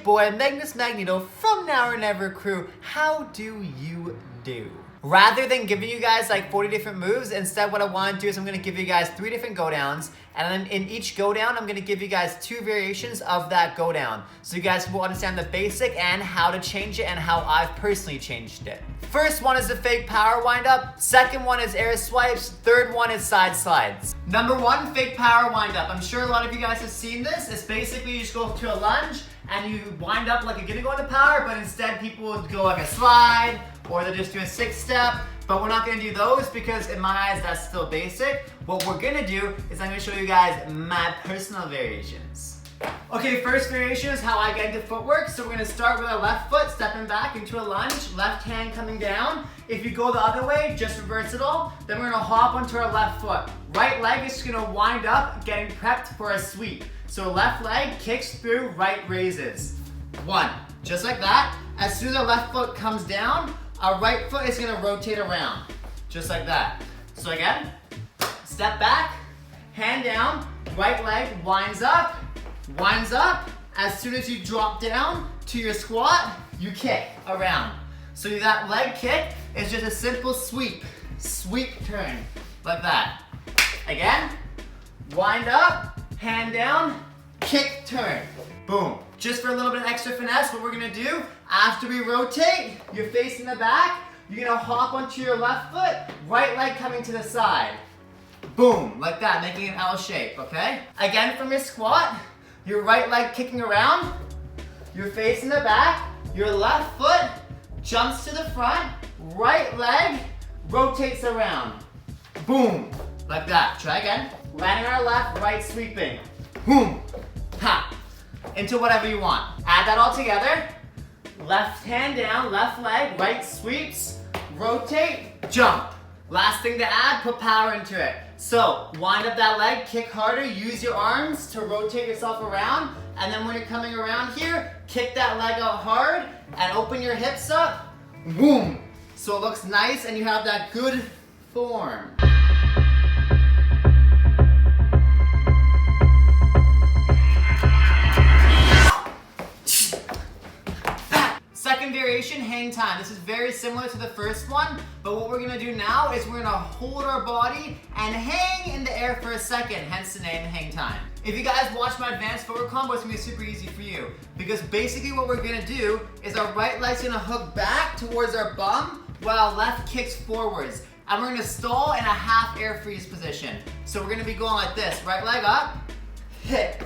boy, Magnus.Magneto from Now or Never crew. How do you do? Rather than giving you guys like 40 different moves, instead what I want to do is I'm going to give you guys 3 different go downs, and then in each go down I'm going to give you guys 2 variations of that go down, so you guys will understand the basic and how to change it and how I've personally changed it. First one is the fake power wind up, second one is air swipes, third one is side slides. Number 1, fake power wind up. I'm sure a lot of you guys have seen this. It's basically you just go to a lunge and you wind up like you're gonna go into power, but instead people would go like a slide, or they'll just do a 6-step, but we're not gonna do those because in my eyes that's still basic. What we're gonna do is I'm gonna show you guys my personal variations. Okay, first variation is how I get into footwork. So we're gonna start with our left foot, stepping back into a lunge, left hand coming down. If you go the other way, just reverse it all. Then we're gonna hop onto our left foot. Right leg is gonna wind up, getting prepped for a sweep. So left leg kicks through, right raises. 1, just like that. As soon as our left foot comes down, our right foot is gonna rotate around, just like that. So again, step back, hand down, right leg winds up. As soon as you drop down to your squat, you kick around. So that leg kick is just a simple sweep turn, like that. Again, wind up, hand down, kick, turn, boom. Just for a little bit of extra finesse, what we're gonna do, after we rotate, you're facing the back, you're gonna hop onto your left foot, right leg coming to the side. Boom, like that, making an L shape, okay? Again, from your squat, your right leg kicking around, you're facing the back, your left foot jumps to the front, right leg rotates around. Boom, like that. Try again. Landing our left, right sweeping. Boom, ha, into whatever you want. Add that all together. Left hand down, left leg, right sweeps, rotate, jump. Last thing to add, put power into it. So wind up that leg, kick harder, use your arms to rotate yourself around, and then when you're coming around here, kick that leg out hard and open your hips up, boom. So it looks nice and you have that good form. Second variation, hang time. This is very similar to the first one, but what we're gonna do now is we're gonna hold our body and hang in the air for a second, hence the name hang time. If you guys watch my advanced footwork combo, it's gonna be super easy for you, because basically what we're gonna do is our right leg's gonna hook back towards our bum while our left kicks forwards, and we're gonna stall in a half air freeze position. So we're gonna be going like this, right leg up, hit.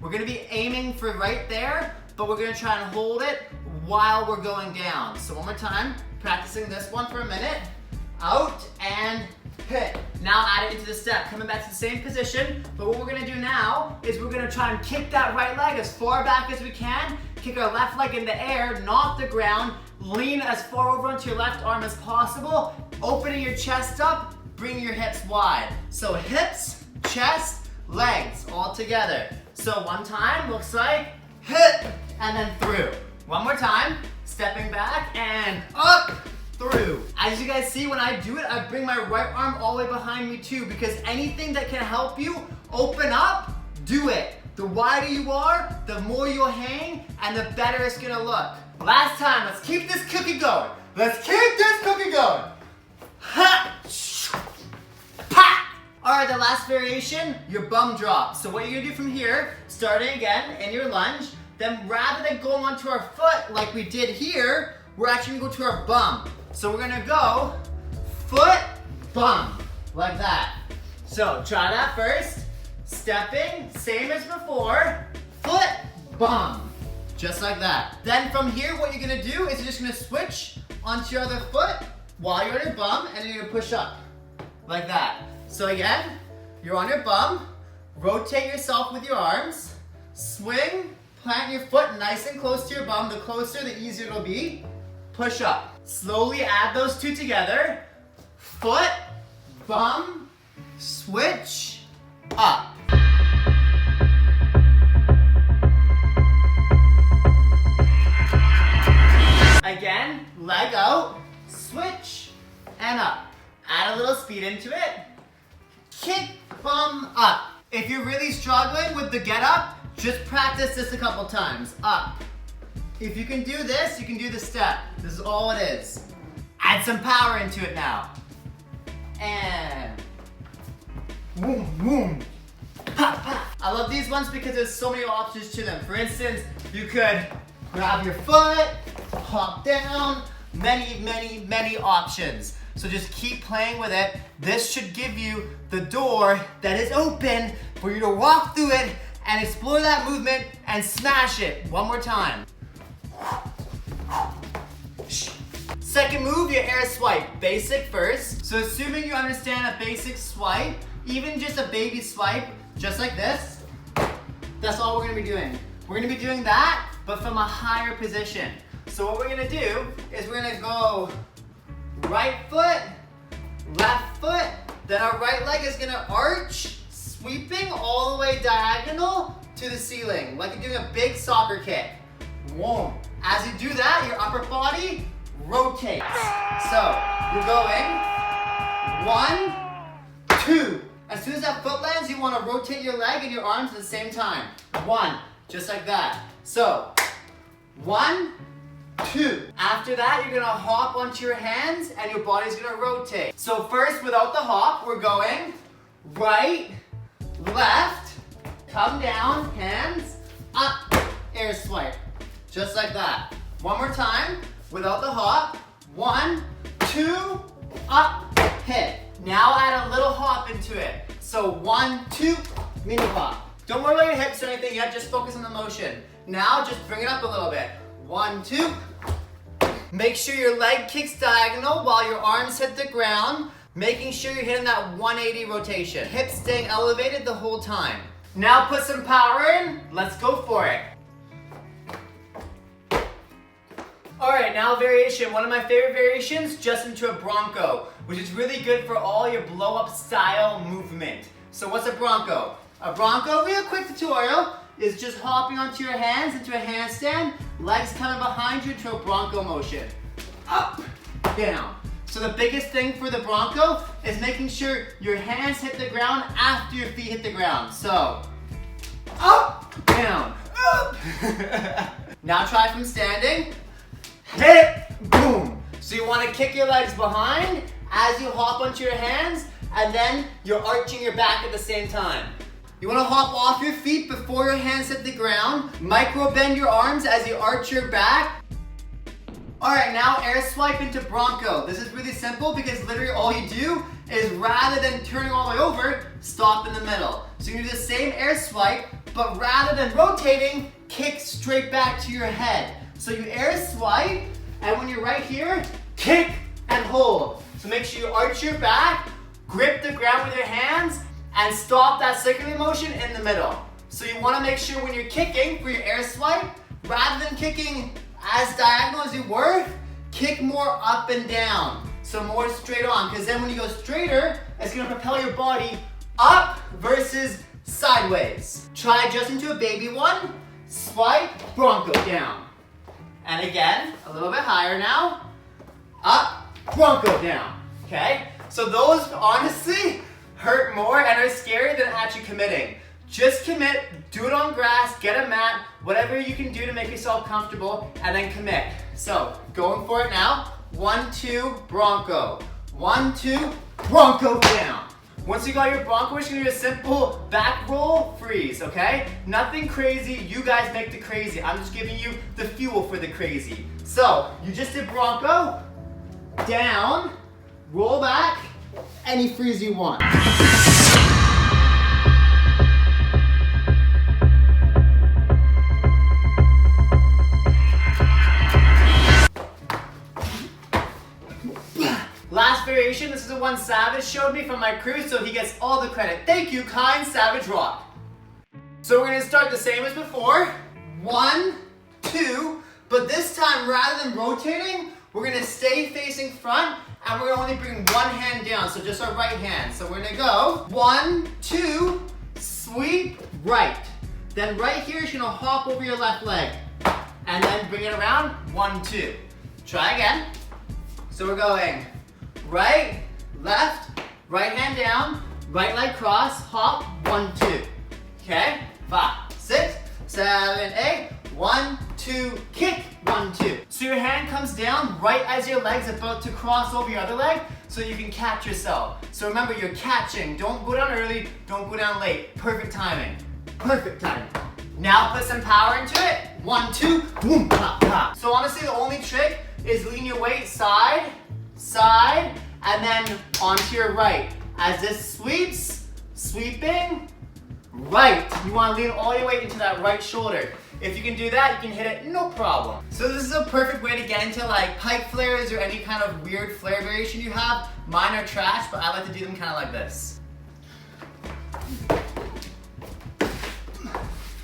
We're gonna be aiming for right there, but we're gonna try and hold it while we're going down. So one more time, practicing this one for a minute. Out and hit. Now add it into the step, coming back to the same position, but what we're gonna do now is we're gonna try and kick that right leg as far back as we can, kick our left leg in the air, not the ground, lean as far over onto your left arm as possible, opening your chest up, bring your hips wide. So hips, chest, legs, all together. So one time looks like hit and then through. One more time, stepping back and up, through. As you guys see, when I do it, I bring my right arm all the way behind me too, because anything that can help you open up, do it. The wider you are, the more you'll hang, and the better it's gonna look. Last time, let's keep this cookie going. Ha! Pa! All right, the last variation, your bum drop. So what you're gonna do from here, starting again in your lunge, then rather than going onto our foot like we did here, we're actually gonna go to our bum. So we're gonna go foot, bum, like that. So try that first. Stepping, same as before, foot, bum, just like that. Then from here, what you're gonna do is you're just gonna switch onto your other foot while you're on your bum, and then you're gonna push up, like that. So again, you're on your bum, rotate yourself with your arms, swing, plant your foot nice and close to your bum. The closer, the easier it'll be. Push up. Slowly add those two together. Foot, bum, switch, up. Again, leg out, switch, and up. Add a little speed into it. Kick, bum, up. If you're really struggling with the get up, just practice this a couple times. Up, If you can do this, you can do the step. This is all it is. Add some power into it now. And boom, boom. Pop, pop. I love these ones because there's so many options to them. For instance, you could grab your foot, hop down, many options. So just keep playing with it. This should give you the door that is open for you to walk through it and explore that movement and smash it. One more time. Second move, your air swipe. Basic first. So assuming you understand a basic swipe, even just a baby swipe, just like this, that's all we're gonna be doing. We're gonna be doing that, but from a higher position. So what we're gonna do is we're gonna go right foot, left foot, then our right leg is gonna arch, sweeping all the way diagonal to the ceiling, like you're doing a big soccer kick. Whoa. As you do that, your upper body rotates. So you're going 1, 2. As soon as that foot lands, you want to rotate your leg and your arms at the same time. 1, just like that. So 1, 2. After that, you're gonna hop onto your hands and your body's gonna rotate. So first, without the hop, we're going right, left, come down, hands, up, air swipe. Just like that. One more time, without the hop. 1, 2, up, hit. Now add a little hop into it. So 1, 2, mini hop. Don't worry about your hips or anything yet, just focus on the motion. Now just bring it up a little bit. 1, 2. Make sure your leg kicks diagonal while your arms hit the ground, making sure you're hitting that 180 rotation. Hips staying elevated the whole time. Now put some power in, let's go for it. All right, now variation. One of my favorite variations, just into a bronco, which is really good for all your blow-up style movement. So what's a bronco? A bronco, real quick tutorial, is just hopping onto your hands into a handstand, legs coming behind you into a bronco motion. Up, down. So the biggest thing for the bronco is making sure your hands hit the ground after your feet hit the ground. So, up, down, up. Now try from standing. Hit, boom. So you want to kick your legs behind as you hop onto your hands, and then you're arching your back at the same time. You want to hop off your feet before your hands hit the ground. Micro bend your arms as you arch your back. All right, now air swipe into bronco. This is really simple because literally all you do is, rather than turning all the way over, stop in the middle. So you can do the same air swipe, but rather than rotating, kick straight back to your head. So you air swipe, and when you're right here, kick and hold. So make sure you arch your back, grip the ground with your hands, and stop that circular motion in the middle. So you want to make sure when you're kicking for your air swipe, rather than kicking as diagonal as you were, kick more up and down. So more straight on, because then when you go straighter, it's going to propel your body up versus sideways. Try just into a baby one, swipe, bronco, down. And again, a little bit higher now. Up, bronco, down. Okay? So those honestly hurt more and are scarier than actually committing. Just commit, do it on grass, get a mat, whatever you can do to make yourself comfortable, and then commit. So, going for it now. 1, 2, bronco. 1, 2, bronco, down. Once you got your bronco, we're just gonna do a simple back roll, freeze, okay? Nothing crazy, you guys make the crazy. I'm just giving you the fuel for the crazy. So, you just did bronco, down, roll back, any freeze you want. Last variation, this is the one Savage showed me from my crew, so he gets all the credit. Thank you, kind Savage Rock. So we're gonna start the same as before. 1, 2, but this time rather than rotating, we're gonna stay facing front and we're gonna only bring one hand down, so just our right hand. So we're gonna go 1, 2, sweep, right. Then right here, you're gonna hop over your left leg and then bring it around, 1, 2. Try again. So we're going right, left, right hand down, right leg cross, hop, 1, 2. Okay? 5, 6, 7, 8. 1, 2, kick, 1, 2. So your hand comes down right as your leg's about to cross over your other leg so you can catch yourself. So remember, you're catching. Don't go down early, don't go down late. Perfect timing. Perfect timing. Now put some power into it. 1, 2, boom, pop, pop. So honestly, the only trick is lean your weight side, side, and then onto your right. As this sweeps, sweeping, right. You want to lean all your weight into that right shoulder. If you can do that, you can hit it no problem. So this is a perfect way to get into like pike flares or any kind of weird flare variation you have. Mine are trash, but I like to do them kind of like this.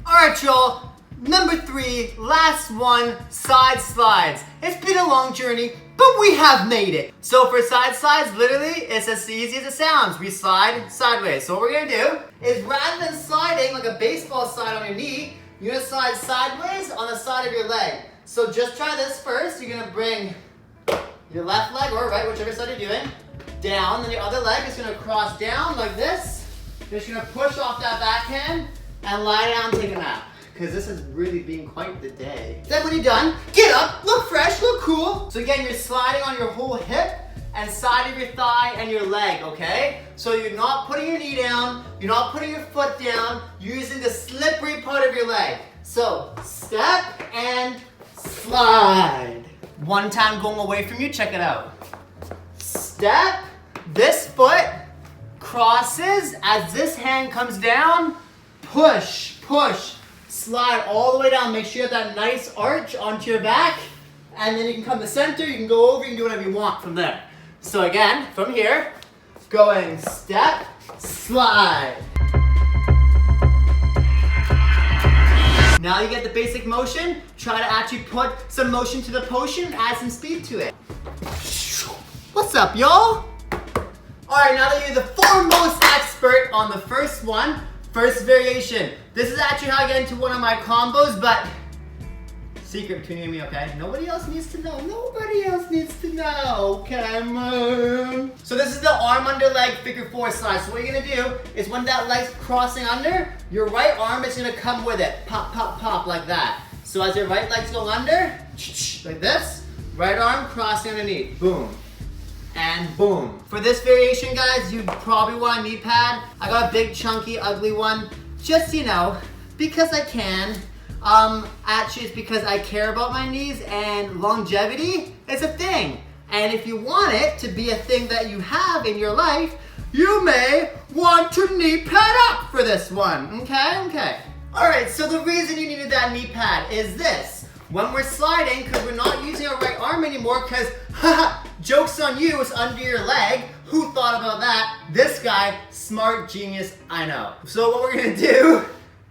All right, y'all. Number 3, last one, side slides. It's been a long journey, but we have made it. So for side slides, literally, it's as easy as it sounds. We slide sideways. So what we're gonna do is rather than sliding like a baseball slide on your knee, you're gonna slide sideways on the side of your leg. So just try this first. You're gonna bring your left leg or right, whichever side you're doing, down. Then your other leg is gonna cross down like this. You're just gonna push off that backhand and lie down, take a nap. Because this has really been quite the day. Then when you're done, get up, look fresh, look cool. So again, you're sliding on your whole hip and side of your thigh and your leg, okay? So you're not putting your knee down, you're not putting your foot down, you're using the slippery part of your leg. So step and slide. One time going away from you, check it out. Step, this foot crosses as this hand comes down, push, push. Slide all the way down. Make sure you have that nice arch onto your back. And then you can come to center. You can go over. You can do whatever you want from there. So again, from here, going step, slide. Now you get the basic motion. Try to actually put some motion to the potion and add some speed to it. What's up, y'all? All right, now that you're the foremost expert on the first one, first variation. This is actually how I get into one of my combos, but secret between you and me, okay? Nobody else needs to know. Nobody else needs to know. Come on. So this is the arm under leg figure 4 slide. So what you're gonna do is when that leg's crossing under, your right arm is gonna come with it. Pop, pop, pop, like that. So as your right leg's going under, like this, right arm crossing underneath. Boom. And boom. For this variation, guys, you probably want a knee pad. I got a big, chunky, ugly one. Just, you know, because I can. Actually, it's because I care about my knees and longevity is a thing. And if you want it to be a thing that you have in your life, you may want to knee pad up for this one. Okay? All right, so the reason you needed that knee pad is this. When we're sliding, because we're not using our right arm anymore, because, haha, joke's on you, it's under your leg. Who thought about that? This guy, smart genius, I know. So what we're gonna do,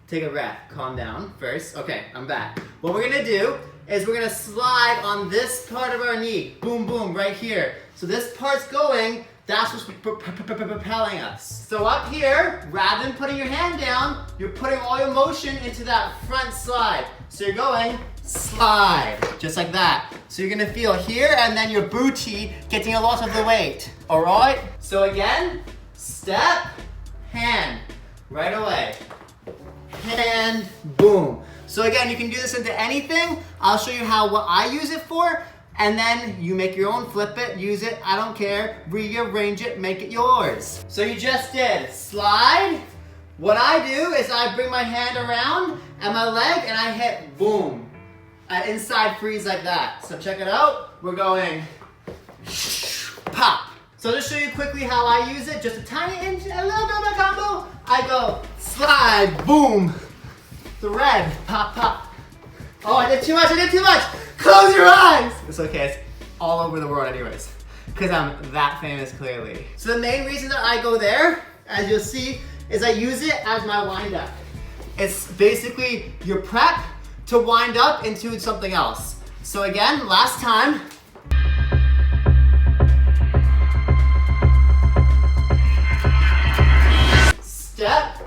take a breath, calm down first. Okay, I'm back. What we're gonna do is we're gonna slide on this part of our knee. Boom, boom, right here. So this part's going, that's what's propelling us. So up here, rather than putting your hand down, you're putting all your motion into that front slide. So you're going, slide, just like that. So you're gonna feel here and then your booty getting a lot of the weight. All right? So again, step, hand, right away. Hand, boom. So again, you can do this into anything. I'll show you what I use it for, and then you make your own, flip it, use it, I don't care, rearrange it, make it yours. So you just did slide. What I do is I bring my hand around and my leg and I hit boom. An inside freeze like that. So check it out. We're going pop. So to show you quickly how I use it, just a tiny inch, a little bit of a combo. I go slide, boom, thread, pop, pop. Oh, I did too much, Close your eyes. It's okay, it's all over the world anyways, because I'm that famous clearly. So the main reason that I go there, as you'll see, is I use it as my wind up. It's basically your prep to wind up into something else. So again, last time. Step,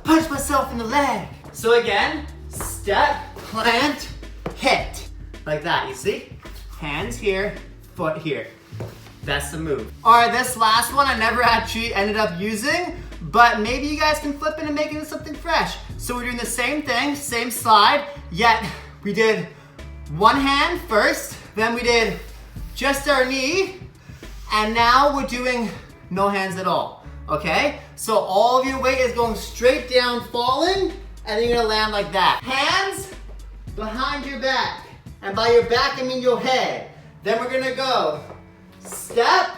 punch myself in the leg. So again, step, plant, hit. Like that, you see? Hands here, foot here. That's the move. All right, this last one I never actually ended up using, but maybe you guys can flip it and make it into something fresh. So we're doing the same thing, same slide, yet we did one hand first, then we did just our knee, and now we're doing no hands at all, okay? So all of your weight is going straight down, falling, and then you're gonna land like that. Hands behind your back, and by your back I mean your head. Then we're gonna go step,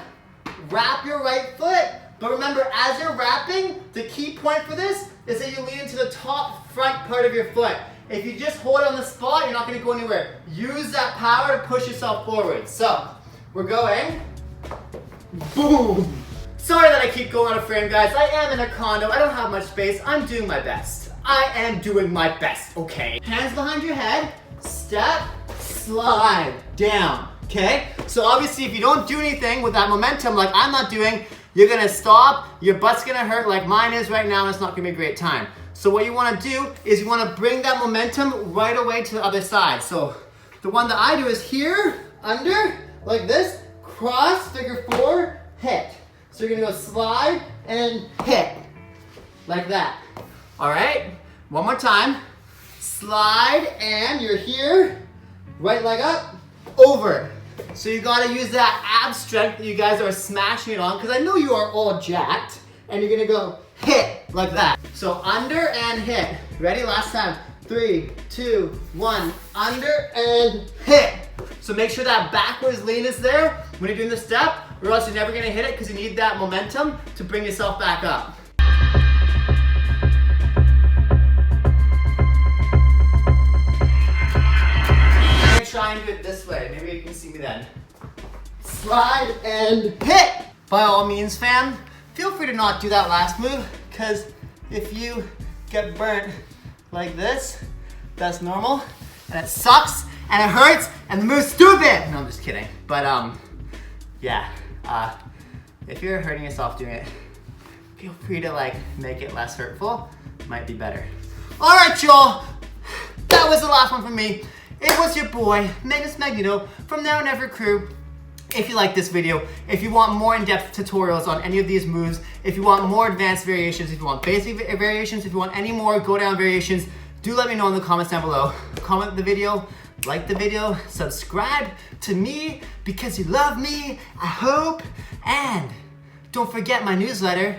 wrap your right foot, but remember as you're wrapping, the key point for this is that you lean into the top front part of your foot. If you just hold it on the spot, you're not gonna go anywhere. Use that power to push yourself forward. So, we're going, boom. Sorry that I keep going out of frame, guys. I am in a condo, I don't have much space. I'm doing my best. I am doing my best, okay? Hands behind your head, step, slide, down, okay? So obviously if you don't do anything with that momentum like I'm not doing, you're gonna stop, your butt's gonna hurt like mine is right now, and it's not gonna be a great time. So what you wanna do is you wanna bring that momentum right away to the other side. So the one that I do is here, under, like this, cross, figure 4, hit. So you're gonna go slide and hit, like that. All right, one more time. Slide and you're here, right leg up, over. So you gotta use that ab strength that you guys are smashing it on, because I know you are all jacked, and you're gonna go hit like that. So under and hit. Ready? Last time. 3, 2, 1. Under and hit. So make sure that backwards lean is there when you're doing the step, or else you're never gonna hit it because you need that momentum to bring yourself back up. I'm gonna try and do it this way. Maybe you can see me then. Slide and hit. By all means, fam, feel free to not do that last move, because if you get burnt like this, that's normal, and it sucks, and it hurts, and the move's stupid. No, I'm just kidding. But yeah, if you're hurting yourself doing it, feel free to like make it less hurtful. Might be better. All right, y'all, that was the last one from me. It was your boy, Magnus.Magneto from Now or Never crew. If you like this video, if you want more in-depth tutorials on any of these moves, if you want more advanced variations, if you want basic variations, if you want any more go-down variations, do let me know in the comments down below. Comment the video, like the video, subscribe to me because you love me, I hope, and don't forget my newsletter.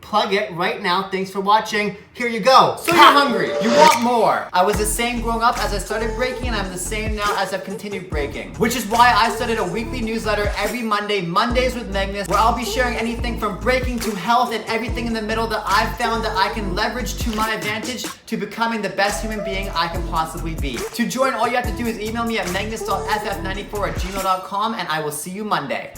Plug it right now. Thanks for watching. Here you go. So you're hungry. You want more. I was the same growing up as I started breaking, and I'm the same now as I've continued breaking. Which is why I started a weekly newsletter every Monday, Mondays with Magnus, where I'll be sharing anything from breaking to health and everything in the middle that I've found that I can leverage to my advantage to becoming the best human being I can possibly be. To join, all you have to do is email me at magnus.ff94@gmail.com, and I will see you Monday.